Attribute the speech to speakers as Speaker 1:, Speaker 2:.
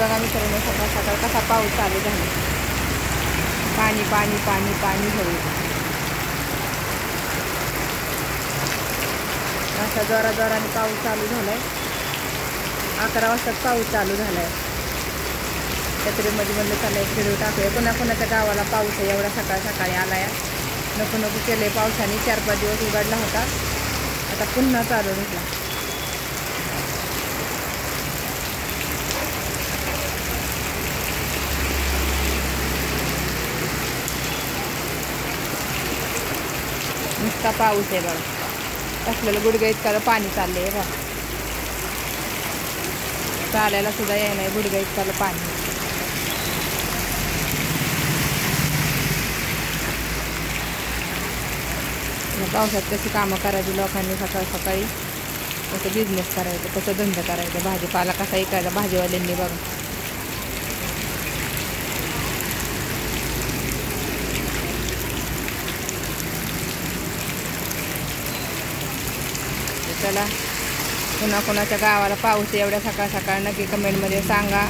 Speaker 1: बघा मित्रांनो, सकाळ सकाळ कसा पाऊस चालू झाला. पाणी पाणी पाणी पाणी होईल. असा जोराने पाऊस चालू झालाय. 11 वाजता पाऊस चालू झालाय. जत्रेमध्ये म्हणलं चाललंय व्हिडिओ टाकूया. कोणाच्या गावाला पाऊस आहे एवढा सकाळी आलाय. नको केलंय पावसाने. 4-5 दिवस उघडला होता, आता पुन्हा चालू झाला. नुसता पाऊस आहे बघा. कसलेलं गुडघे इतकं पाणी चाललंय बघा. चालायला सुद्धा यायला गुडघे इतकं पाणी. पावसात कशी कामं करायची लोकांनी सकाळी. कसं बिझनेस करायचं, कसं धंदा करायचा, भाजीपाला कसा ऐकायचा भाजीवाल्यांनी बघा. चला, कोणाच्या गावाला पाऊस एवढ्या सकाळ नक्की कमेंटमध्ये सांगा.